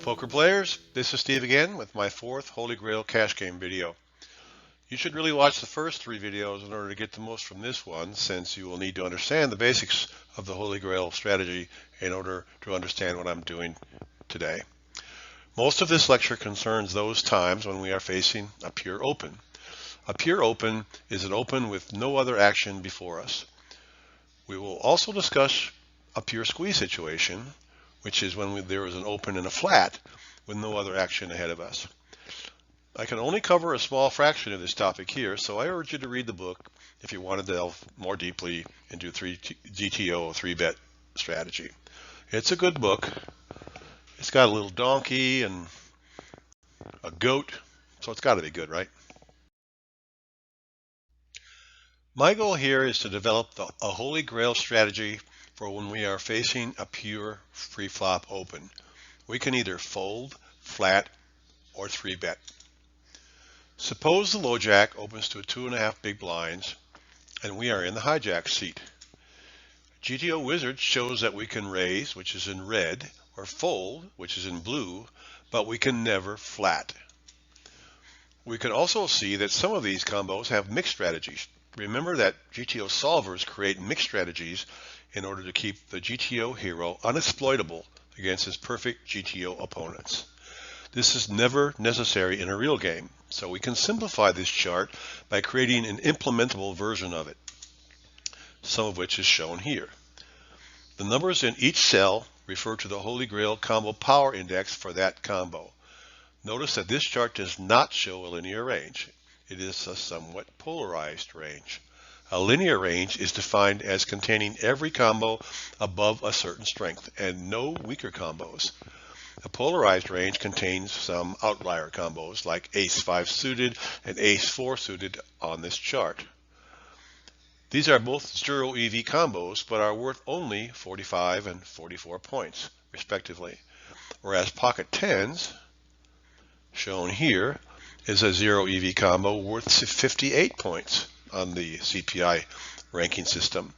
Poker players, this is Steve again with my fourth Holy Grail cash game video. You should really watch the first three videos in order to get the most from this one, since you will need to understand the basics of the Holy Grail strategy in order to understand what I'm doing today. Most of this lecture concerns those times when we are facing a pure open. A pure open is an open with no other action before us. We will also discuss a pure squeeze situation, which is when there is an open and a flat with no other action ahead of us. I can only cover a small fraction of this topic here, so I urge you to read the book if you want to delve more deeply into GTO 3-bet strategy. It's a good book. It's got a little donkey and a goat, so it's got to be good, right? My goal here is to develop a Holy Grail strategy for when we are facing a pure free-flop open. We can either fold, flat, or 3-bet. Suppose the low jack opens to a 2.5 big blinds and we are in the hijack seat. GTO Wizard shows that we can raise, which is in red, or fold, which is in blue, but we can never flat. We can also see that some of these combos have mixed strategies. Remember that GTO solvers create mixed strategies in order to keep the GTO hero unexploitable against his perfect GTO opponents. This is never necessary in a real game, so we can simplify this chart by creating an implementable version of it, some of which is shown here. The numbers in each cell refer to the Holy Grail combo power index for that combo. Notice that this chart does not show a linear range. It is a somewhat polarized range. A linear range is defined as containing every combo above a certain strength and no weaker combos. A polarized range contains some outlier combos like ace-5 suited and ace-4 suited on this chart. These are both 0 EV combos but are worth only 45 and 44 points respectively, whereas pocket tens, shown here, is a 0 EV combo worth 58 points on the CPI ranking system.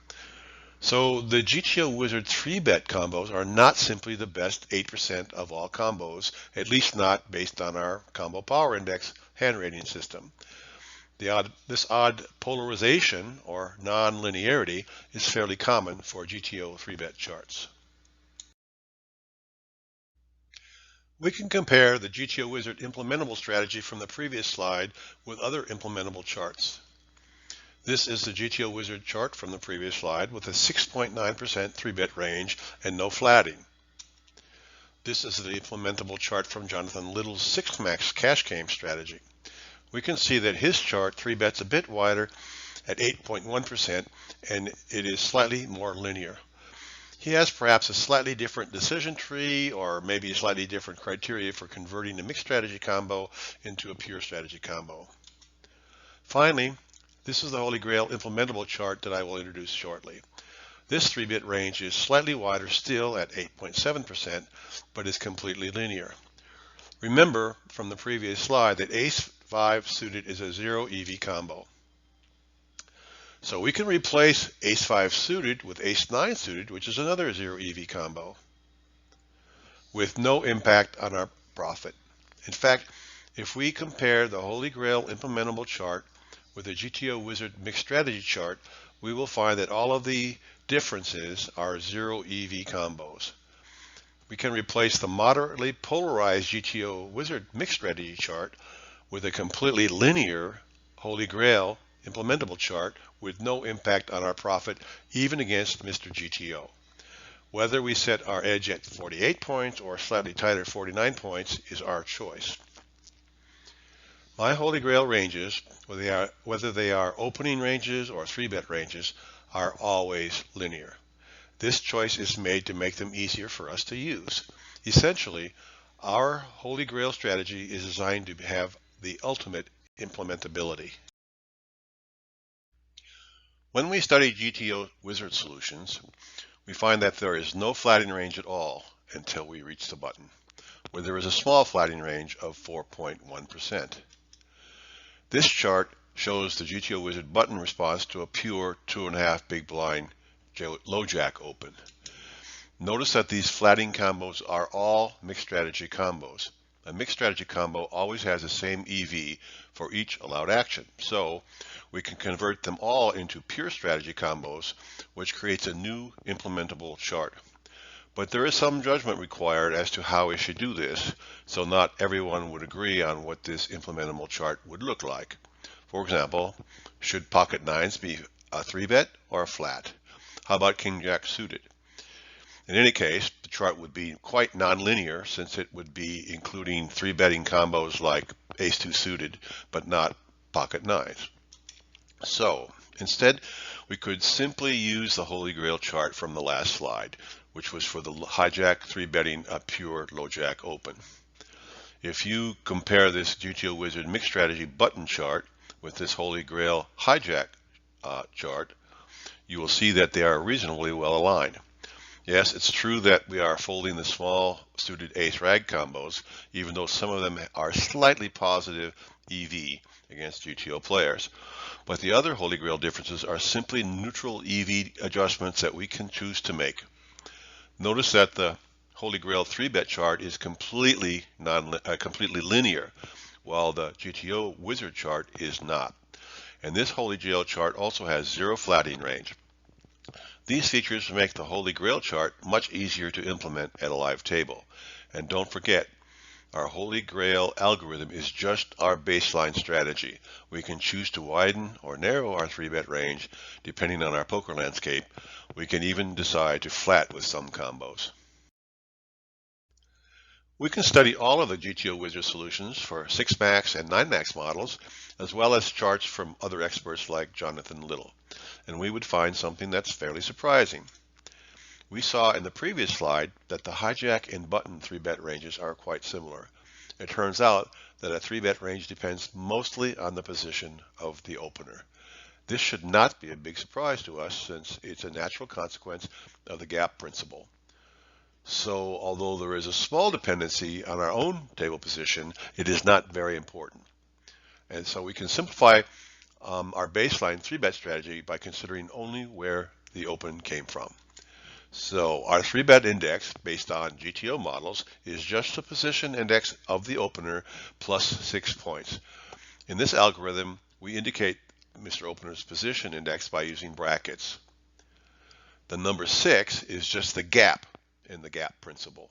So the GTO Wizard 3-bet combos are not simply the best 8% of all combos, at least not based on our combo power index hand rating system. This odd polarization or non-linearity is fairly common for GTO 3-bet charts. We can compare the GTO Wizard implementable strategy from the previous slide with other implementable charts. This is the GTO Wizard chart from the previous slide with a 6.9% 3-bet range and no flatting. This is the implementable chart from Jonathan Little's 6-max cash game strategy. We can see that his chart 3-bets a bit wider at 8.1% and it is slightly more linear. He has perhaps a slightly different decision tree or maybe a slightly different criteria for converting a mixed strategy combo into a pure strategy combo. Finally, this is the Holy Grail implementable chart that I will introduce shortly. This 3-bit range is slightly wider still at 8.7%, but is completely linear. Remember from the previous slide that ace-5 suited is a 0 EV combo. So we can replace ace-5 suited with ace-9 suited, which is another 0 EV combo, with no impact on our profit. In fact, if we compare the Holy Grail implementable chart with the GTO Wizard mixed strategy chart, we will find that all of the differences are 0 EV combos. We can replace the moderately polarized GTO Wizard mixed strategy chart with a completely linear Holy Grail implementable chart with no impact on our profit even against Mr. GTO. Whether we set our edge at 48 points or slightly tighter 49 points is our choice. My Holy Grail ranges, whether they are opening ranges or 3-bet ranges, are always linear. This choice is made to make them easier for us to use. Essentially, our Holy Grail strategy is designed to have the ultimate implementability. When we study GTO Wizard solutions, we find that there is no flatting range at all until we reach the button, where there is a small flatting range of 4.1%. This chart shows the GTO Wizard button response to a pure 2.5 big blind low jack open. Notice that these flatting combos are all mixed strategy combos. A mixed strategy combo always has the same EV for each allowed action. So we can convert them all into pure strategy combos, which creates a new implementable chart. But there is some judgment required as to how we should do this, so not everyone would agree on what this implementable chart would look like. For example, should pocket nines be a 3-bet or a flat? How about king jack suited? In any case, the chart would be quite nonlinear since it would be including 3-betting combos like ace-2 suited, but not pocket nines. So instead, we could simply use the Holy Grail chart from the last slide, which was for the hijack 3-betting a pure low jack open. If you compare this GTO Wizard mixed strategy button chart with this Holy Grail hijack chart, you will see that they are reasonably well aligned. Yes, it's true that we are folding the small suited ace-rag combos, even though some of them are slightly positive EV against GTO players. But the other Holy Grail differences are simply neutral EV adjustments that we can choose to make. Notice that the Holy Grail 3-bet chart is completely linear, while the GTO Wizard chart is not. And this Holy Grail chart also has zero flatting range. These features make the Holy Grail chart much easier to implement at a live table. And don't forget, our Holy Grail algorithm is just our baseline strategy. We can choose to widen or narrow our 3-bet range depending on our poker landscape. We can even decide to flat with some combos. We can study all of the GTO Wizard solutions for 6-max and 9-max models, as well as charts from other experts like Jonathan Little. And we would find something that's fairly surprising. We saw in the previous slide that the hijack and button 3-bet ranges are quite similar. It turns out that a 3-bet range depends mostly on the position of the opener. This should not be a big surprise to us since it's a natural consequence of the gap principle. So although there is a small dependency on our own table position, it is not very important. And so we can simplify our baseline 3-bet strategy by considering only where the open came from. So our 3-bet index based on GTO models is just the position index of the opener plus 6 points. In this algorithm, we indicate Mr. Opener's position index by using brackets. The number 6 is just the gap in the gap principle.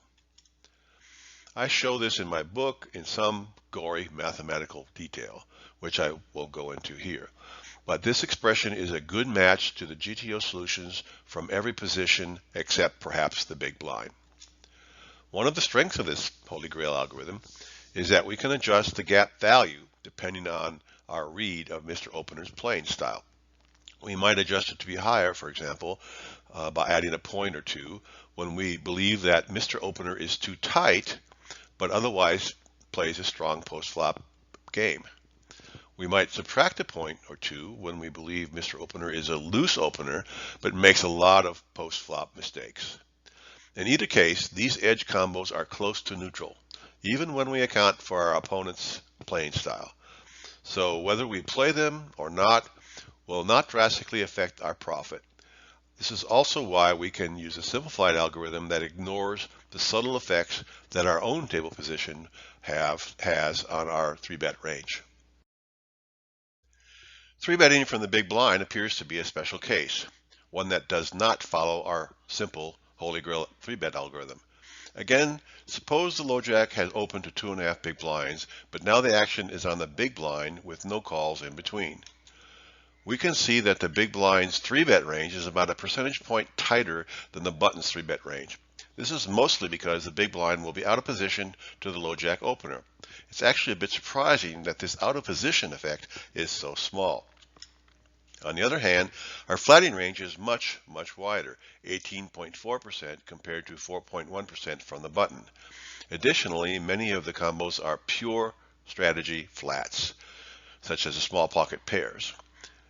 I show this in my book in some gory mathematical detail, which I will go into here. But this expression is a good match to the GTO solutions from every position except perhaps the big blind. One of the strengths of this Holy Grail algorithm is that we can adjust the gap value depending on our read of Mr. Opener's playing style. We might adjust it to be higher, for example, by adding a point or two when we believe that Mr. Opener is too tight but otherwise plays a strong post-flop game. We might subtract a point or two when we believe Mr. Opener is a loose opener but makes a lot of post-flop mistakes. In either case, these edge combos are close to neutral, even when we account for our opponent's playing style. So whether we play them or not will not drastically affect our profit. This is also why we can use a simplified algorithm that ignores the subtle effects that our own table position has on our 3-bet range. 3-betting from the big blind appears to be a special case, one that does not follow our simple Holy Grail 3-bet algorithm. Again, suppose the low jack has opened to 2.5 big blinds, but now the action is on the big blind with no calls in between. We can see that the big blind's 3-bet range is about a percentage point tighter than the button's 3-bet range. This is mostly because the big blind will be out of position to the low jack opener. It's actually a bit surprising that this out of position effect is so small. On the other hand, our flatting range is much wider, 18.4% compared to 4.1% from the button. Additionally, many of the combos are pure strategy flats, such as the small pocket pairs.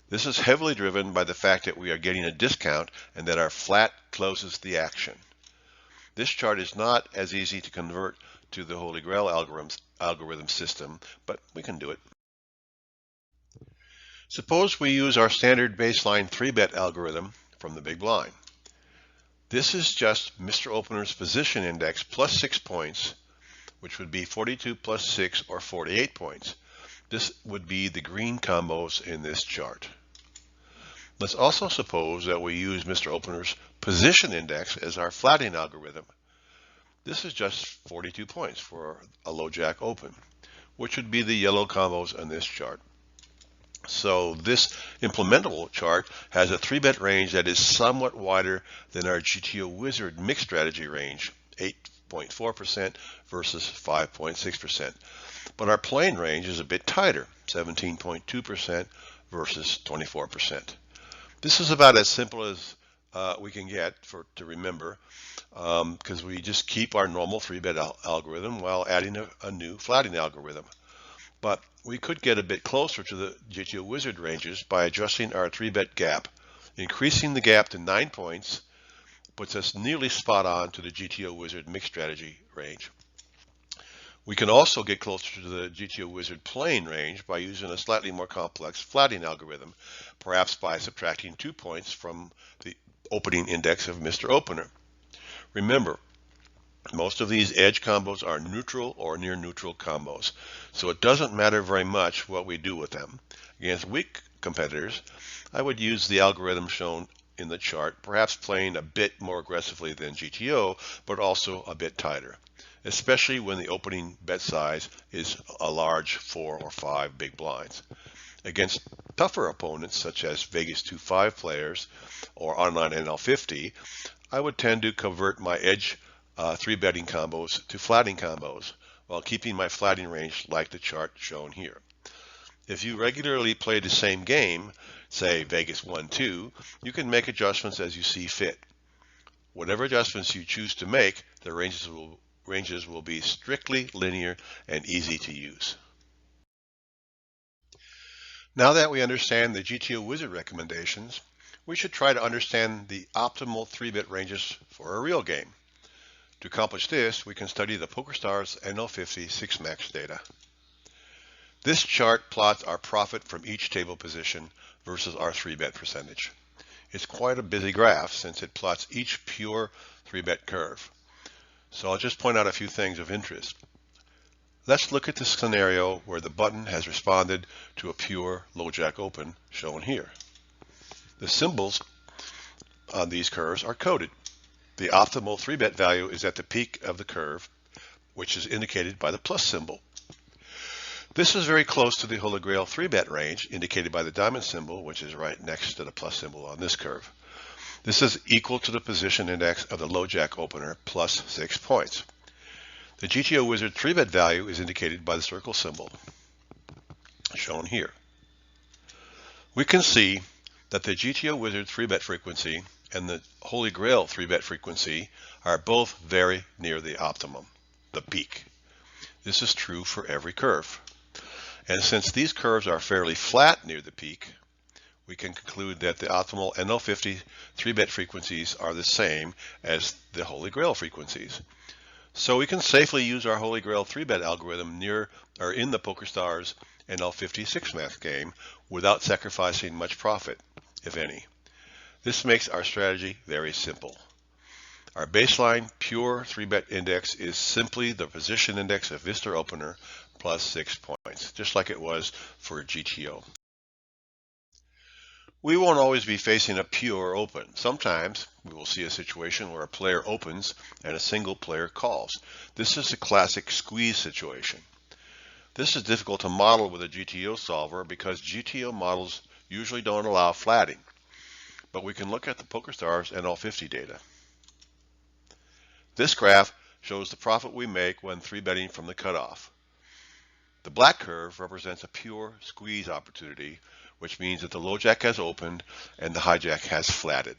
This is heavily driven by the fact that we are getting a discount and that our flat closes the action. This chart is not as easy to convert to the Holy Grail algorithm system, but we can do it. Suppose we use our standard baseline 3-bet algorithm from the big blind. This is just Mr. Opener's position index plus 6 points, which would be 42 plus 6 or 48 points. This would be the green combos in this chart. Let's also suppose that we use Mr. Opener's position index as our flattening algorithm. This is just 42 points for a low jack open, which would be the yellow combos in this chart. So this implementable chart has a 3-bet range that is somewhat wider than our GTO Wizard mixed strategy range, 8.4% versus 5.6%. But our plain range is a bit tighter, 17.2% versus 24%. This is about as simple as we can get to remember, because we just keep our normal 3-bet algorithm while adding a new flattening algorithm. But we could get a bit closer to the GTO Wizard ranges by adjusting our 3-bet gap. Increasing the gap to 9 points puts us nearly spot on to the GTO Wizard mixed strategy range. We can also get closer to the GTO Wizard plain range by using a slightly more complex flattening algorithm, perhaps by subtracting 2 points from the opening index of Mr. Opener. Remember, most of these edge combos are neutral or near neutral combos, so it doesn't matter very much what we do with them. Against weak competitors, I would use the algorithm shown in the chart, perhaps playing a bit more aggressively than GTO, but also a bit tighter, especially when the opening bet size is a large 4 or 5 big blinds. Against tougher opponents, such as Vegas 2-5 players or online NL50, I would tend to convert my edge 3-betting combos to flattening combos while keeping my flattening range like the chart shown here. If you regularly play the same game, say Vegas 1-2, you can make adjustments as you see fit. Whatever adjustments you choose to make, the ranges will be strictly linear and easy to use. Now that we understand the GTO Wizard recommendations, we should try to understand the optimal 3-bet ranges for a real game. To accomplish this, we can study the PokerStars NL50 6max data. This chart plots our profit from each table position versus our 3-bet percentage. It's quite a busy graph since it plots each pure 3-bet curve. So I'll just point out a few things of interest. Let's look at the scenario where the button has responded to a pure low jack open shown here. The symbols on these curves are coded. The optimal 3-bet value is at the peak of the curve, which is indicated by the plus symbol. This is very close to the Holy Grail 3-bet range, indicated by the diamond symbol, which is right next to the plus symbol on this curve. This is equal to the position index of the low jack opener plus 6 points. The GTO Wizard 3-bet value is indicated by the circle symbol, shown here. We can see that the GTO Wizard 3-bet frequency and the Holy Grail 3-bet frequency are both very near the optimum, the peak. This is true for every curve. And since these curves are fairly flat near the peak, we can conclude that the optimal NL50 3-bet frequencies are the same as the Holy Grail frequencies. So we can safely use our Holy Grail 3-bet algorithm near or in the PokerStars NL50 6max game without sacrificing much profit, if any. This makes our strategy very simple. Our baseline pure 3-bet index is simply the position index of Mr. Opener plus 6 points, just like it was for GTO. We won't always be facing a pure open. Sometimes we will see a situation where a player opens and a single player calls. This is a classic squeeze situation. This is difficult to model with a GTO solver because GTO models usually don't allow flatting. But we can look at the PokerStars NL50 data. This graph shows the profit we make when 3-betting from the cutoff. The black curve represents a pure squeeze opportunity, which means that the low jack has opened and the hijack has flatted.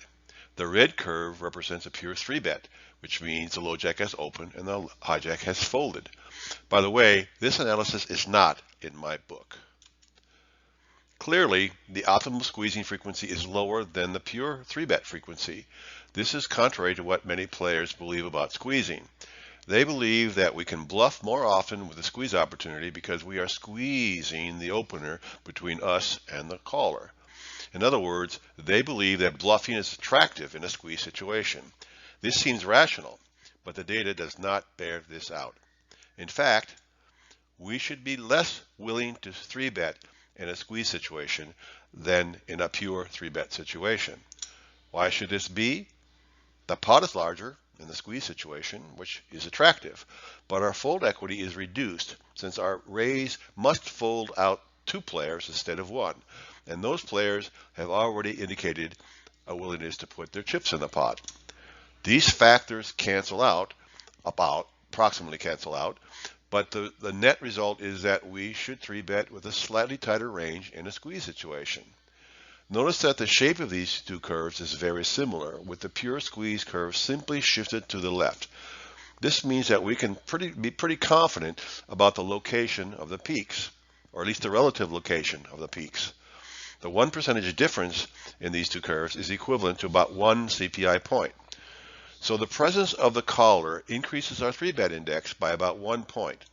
The red curve represents a pure 3-bet, which means the low jack has opened and the hijack has folded. By the way, this analysis is not in my book. Clearly, the optimal squeezing frequency is lower than the pure 3-bet frequency. This is contrary to what many players believe about squeezing. They believe that we can bluff more often with a squeeze opportunity because we are squeezing the opener between us and the caller. In other words, they believe that bluffing is attractive in a squeeze situation. This seems rational, but the data does not bear this out. In fact, we should be less willing to 3-bet in a squeeze situation than in a pure 3-bet situation. Why should this be? The pot is larger in the squeeze situation, which is attractive, but our fold equity is reduced since our raise must fold out 2 players instead of 1, and those players have already indicated a willingness to put their chips in the pot. These factors approximately cancel out, but the net result is that we should 3-bet with a slightly tighter range in a squeeze situation. Notice that the shape of these two curves is very similar, with the pure squeeze curve simply shifted to the left. This means that we can be pretty confident about the location of the peaks, or at least the relative location of the peaks. The 1% difference in these two curves is equivalent to about 1 CPI point. So the presence of the caller increases our 3-bet index by about 1 point.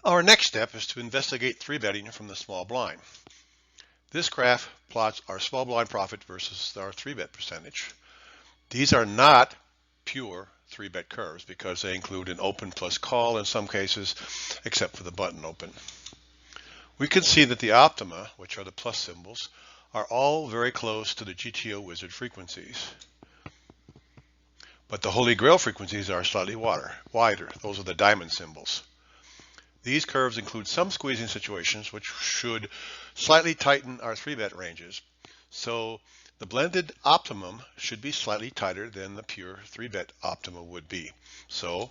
Our next step is to investigate 3-betting from the small blind. This graph plots our small blind profit versus our 3-bet percentage. These are not pure 3-bet curves because they include an open plus call in some cases, except for the button open. We can see that the optima, which are the plus symbols, are all very close to the GTO wizard frequencies. But the Holy Grail frequencies are slightly wider. Those are the diamond symbols. These curves include some squeezing situations which should slightly tighten our 3-bet ranges. So the blended optimum should be slightly tighter than the pure 3-bet optima would be. So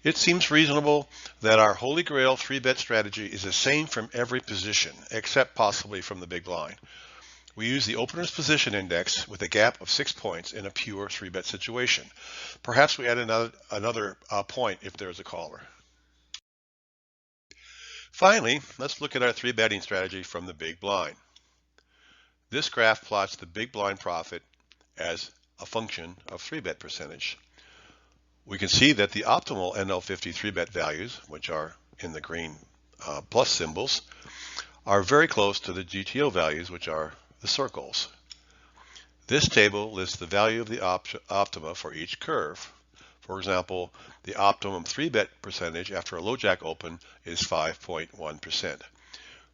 it seems reasonable that our Holy Grail 3-bet strategy is the same from every position, except possibly from the big blind. We use the opener's position index with a gap of 6 points in a pure 3-bet situation. Perhaps we add another point if there's a caller. Finally, let's look at our 3-betting strategy from the big blind. This graph plots the big blind profit as a function of 3-bet percentage. We can see that the optimal NL50 3-bet values, which are in the green plus symbols, are very close to the GTO values, which are the circles. This table lists the value of the optima for each curve. For example, the optimum 3-bet percentage after a low jack open is 5.1%.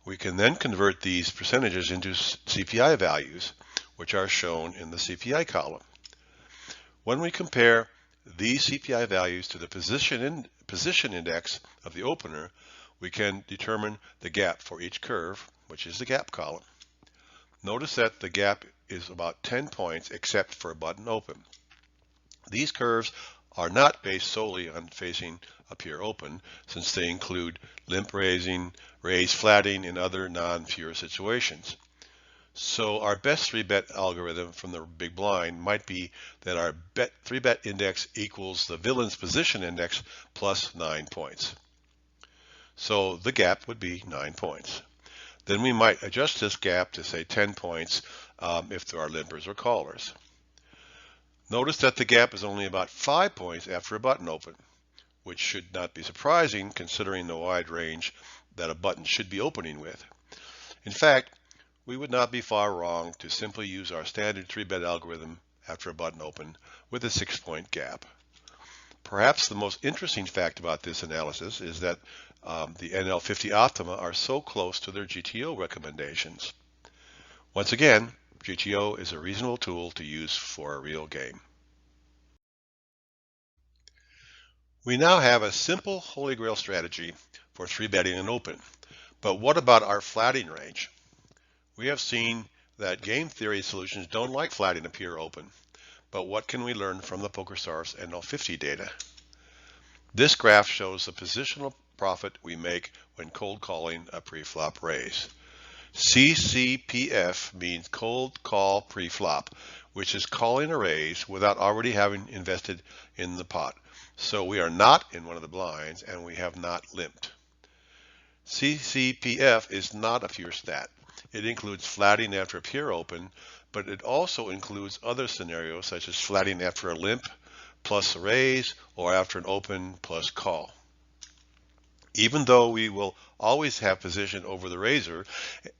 We can then convert these percentages into CPI values, which are shown in the CPI column. When we compare these CPI values to the position index of the opener, we can determine the gap for each curve, which is the gap column. Notice that the gap is about 10 points except for a button open. These curves are not based solely on facing a pure open, since they include limp raising, raise flatting, and other non-pure situations. So our best 3-bet algorithm from the big blind might be that our 3-bet index equals the villain's position index plus 9 points. So the gap would be 9 points. Then we might adjust this gap to say 10 points if there are limpers or callers. Notice that the gap is only about 5 points after a button open, which should not be surprising considering the wide range that a button should be opening with. In fact, we would not be far wrong to simply use our standard 3-bet algorithm after a button open with a 6-point gap. Perhaps the most interesting fact about this analysis is that the NL50 optima are so close to their GTO recommendations. Once again, GTO is a reasonable tool to use for a real game. We now have a simple Holy Grail strategy for 3-betting an open. But what about our flatting range? We have seen that game theory solutions don't like flatting a pure open. But what can we learn from the PokerStars NL50 data? This graph shows the positional profit we make when cold calling a pre-flop raise. CCPF means cold call pre-flop, which is calling a raise without already having invested in the pot. So we are not in one of the blinds and we have not limped. CCPF is not a pure stat. It includes flatting after a pure open, but it also includes other scenarios such as flatting after a limp plus a raise or after an open plus call. Even though we will always have position over the razor,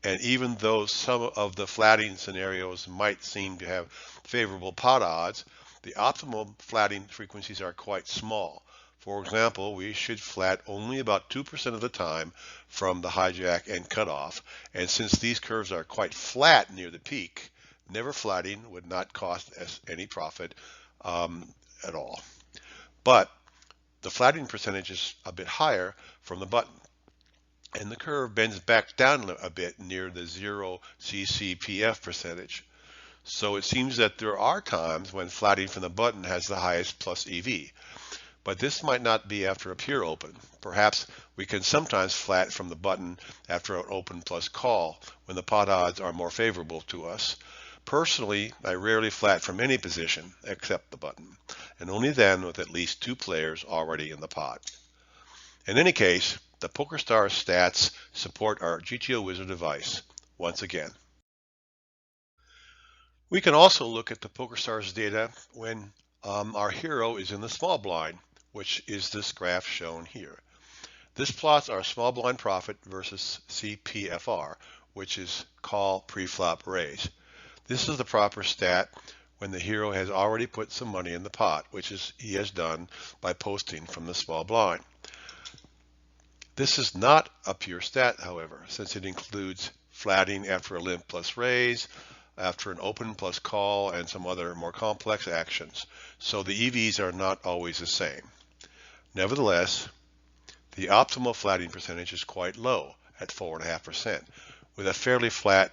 and even though some of the flatting scenarios might seem to have favorable pot odds, the optimal flatting frequencies are quite small. For example, we should flat only about 2% of the time from the hijack and cutoff, and since these curves are quite flat near the peak, never flatting would not cost us any profit at all. But the flatting percentage is a bit higher from the button, and the curve bends back down a bit near the 0 CCPF percentage. So it seems that there are times when flatting from the button has the highest plus EV, but this might not be after a pure open. Perhaps we can sometimes flat from the button after an open plus call when the pot odds are more favorable to us. Personally, I rarely flat from any position except the button, and only then with at least 2 players already in the pot. In any case, the PokerStars stats support our GTO Wizard device once again. We can also look at the PokerStars data when our hero is in the small blind, which is this graph shown here. This plots our small blind profit versus CPFR, which is call pre-flop raise. This is the proper stat when the hero has already put some money in the pot, which he has done by posting from the small blind. This is not a pure stat, however, since it includes flatting after a limp plus raise, after an open plus call, and some other more complex actions. So the EVs are not always the same. Nevertheless, the optimal flatting percentage is quite low at 4.5%, with a fairly flat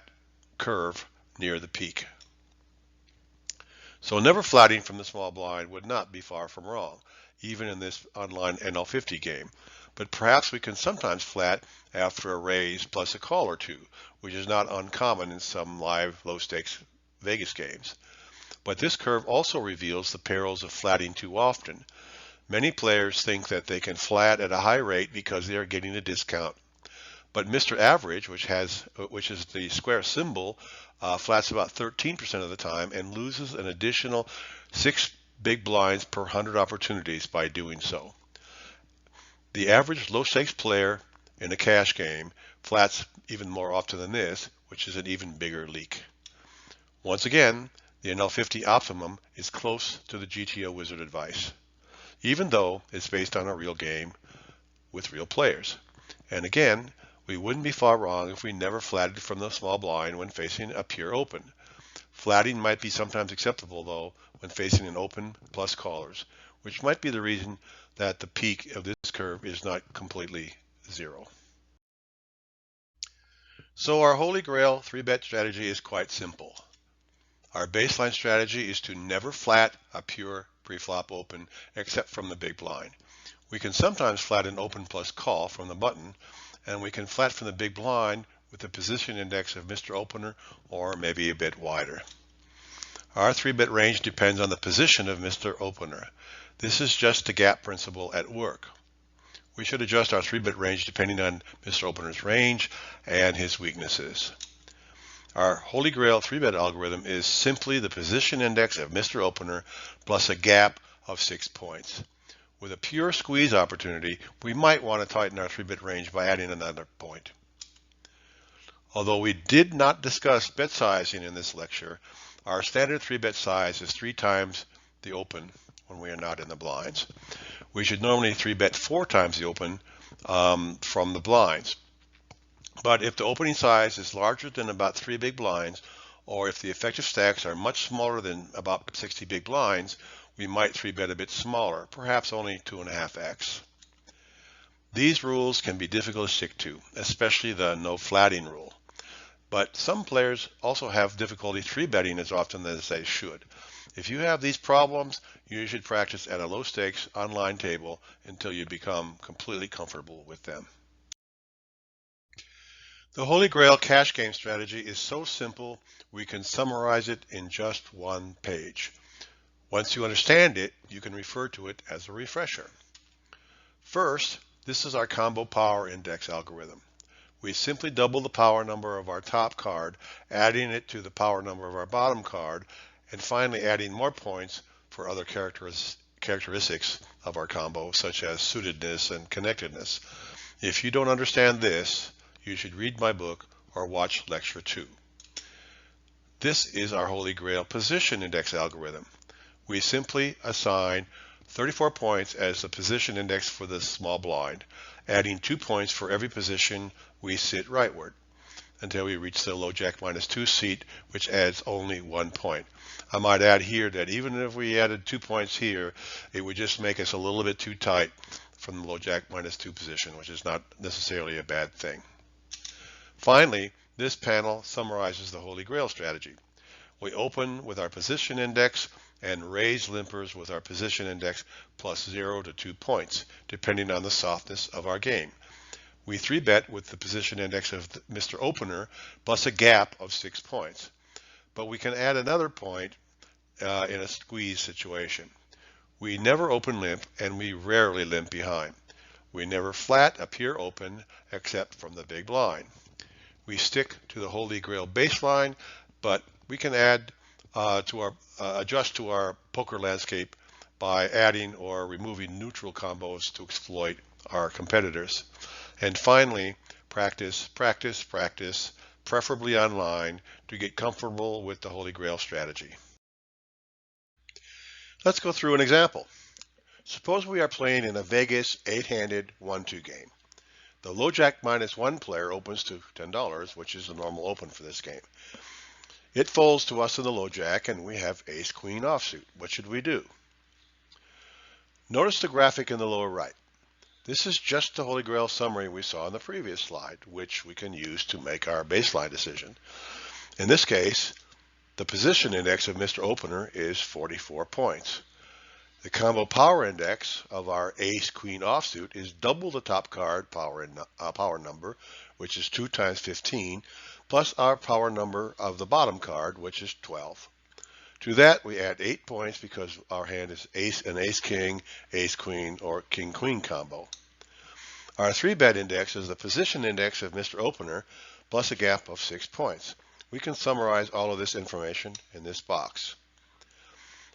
curve near the peak. So never flatting from the small blind would not be far from wrong, even in this online NL50 game. But perhaps we can sometimes flat after a raise plus a call or two, which is not uncommon in some live low-stakes Vegas games. But this curve also reveals the perils of flatting too often. Many players think that they can flat at a high rate because they are getting a discount. But Mr. Average, which is the square symbol, flats about 13% of the time and loses an additional 6 big blinds per 100 opportunities by doing so. The average low-stakes player in a cash game flats even more often than this, which is an even bigger leak. Once again, the NL50 optimum is close to the GTO Wizard advice, even though it's based on a real game with real players. And again, we wouldn't be far wrong if we never flatted from the small blind when facing a pure open. Flatting might be sometimes acceptable, though, when facing an open plus callers, which might be the reason that the peak of this curve is not completely 0. So our Holy Grail 3-bet strategy is quite simple. Our baseline strategy is to never flat a pure pre-flop open except from the big blind. We can sometimes flat an open plus call from the button, and we can flat from the big blind with the position index of Mr. Opener or maybe a bit wider. Our 3-bet range depends on the position of Mr. Opener. This is just the gap principle at work. We should adjust our 3-bet range depending on Mr. Opener's range and his weaknesses. Our Holy Grail 3-bet algorithm is simply the position index of Mr. Opener plus a gap of 6 points. With a pure squeeze opportunity, we might want to tighten our 3-bet range by adding another point. Although we did not discuss bet sizing in this lecture, our standard 3-bet size is 3 times the open when we are not in the blinds. We should normally 3-bet 4 times the open from the blinds. But if the opening size is larger than about 3 big blinds, or if the effective stacks are much smaller than about 60 big blinds, we might 3-bet a bit smaller, perhaps only 2.5x. These rules can be difficult to stick to, especially the no flatting rule. But some players also have difficulty 3-betting as often as they should. If you have these problems, you should practice at a low stakes online table until you become completely comfortable with them. The Holy Grail cash game strategy is so simple we can summarize it in just one page. Once you understand it, you can refer to it as a refresher. First, this is our combo power index algorithm. We simply double the power number of our top card, adding it to the power number of our bottom card, and finally adding more points for other characteristics of our combo, such as suitedness and connectedness. If you don't understand this, you should read my book or watch lecture 2. This is our Holy Grail position index algorithm. We simply assign 34 points as the position index for the small blind, adding 2 points for every position we sit rightward until we reach the low jack -2 seat, which adds only 1 point. I might add here that even if we added 2 points here, it would just make us a little bit too tight from the low jack -2 position, which is not necessarily a bad thing. Finally, this panel summarizes the Holy Grail strategy. We open with our position index and raise limpers with our position index plus 0 to 2 points, depending on the softness of our game. We 3-bet with the position index of Mr. Opener plus a gap of 6 points. But we can add another point in a squeeze situation. We never open limp, and we rarely limp behind. We never flat appear open except from the big blind. We stick to the Holy Grail baseline, but we can add adjust to our poker landscape by adding or removing neutral combos to exploit our competitors. And finally, practice, practice, practice, preferably online, to get comfortable with the Holy Grail strategy. Let's go through an example. Suppose we are playing in a Vegas 8-handed 1-2 game. The low jack -1 player opens to $10, which is the normal open for this game. It folds to us in the low jack, and we have ace queen offsuit. What should we do? Notice the graphic in the lower right. This is just the Holy Grail summary we saw in the previous slide, which we can use to make our baseline decision. In this case, the position index of Mr. Opener is 44 points. The combo power index of our ace queen offsuit is double the top card power number, which is 2 times 15, plus our power number of the bottom card, which is 12. To that we add 8 points because our hand is an ace king, ace queen, or king queen combo. Our 3-bet index is the position index of Mr. Opener plus a gap of 6 points. We can summarize all of this information in this box.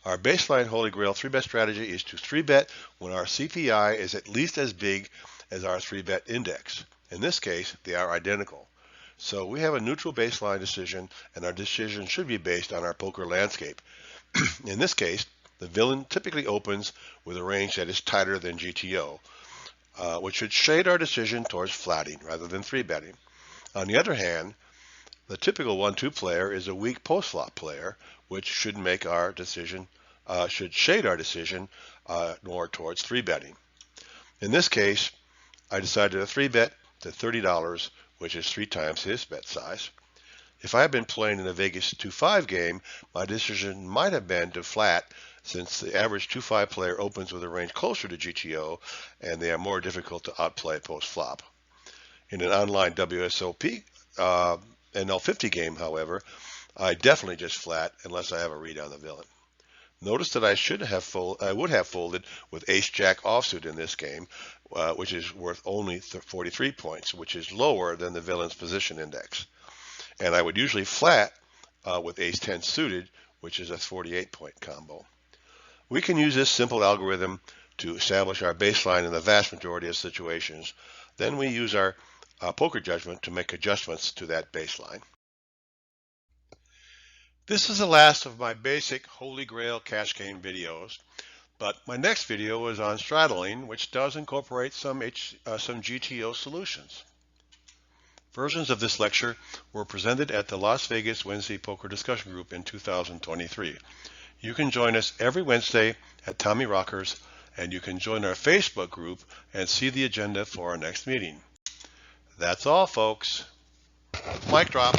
Our baseline Holy Grail 3-bet strategy is to 3-bet when our CPI is at least as big as our 3-bet index. In this case, they are identical. So we have a neutral baseline decision, and our decision should be based on our poker landscape. In this case, the villain typically opens with a range that is tighter than GTO, which should shade our decision towards flatting rather than 3-betting. On the other hand, the typical 1-2 player is a weak post-flop player, which should make our decision, should shade our decision more towards 3-betting. In this case, I decided to 3-bet to $30, which is 3 times his bet size. If I had been playing in a Vegas 2-5 game, my decision might have been to flat, since the average 2-5 player opens with a range closer to GTO, and they are more difficult to outplay post-flop. In an online WSOP NL50 game, however, I definitely just flat unless I have a read on the villain. Notice that I would have folded with ace-jack offsuit in this game, which is worth only 43 points, which is lower than the villain's position index. And I would usually flat with ace-10 suited, which is a 48-point combo. We can use this simple algorithm to establish our baseline in the vast majority of situations. Then we use our poker judgment to make adjustments to that baseline. This is the last of my basic Holy Grail cash game videos, but my next video is on straddling, which does incorporate some GTO solutions. Versions of this lecture were presented at the Las Vegas Wednesday Poker Discussion Group in 2023. You can join us every Wednesday at Tommy Rockers, and you can join our Facebook group and see the agenda for our next meeting. That's all, folks. Mic drop.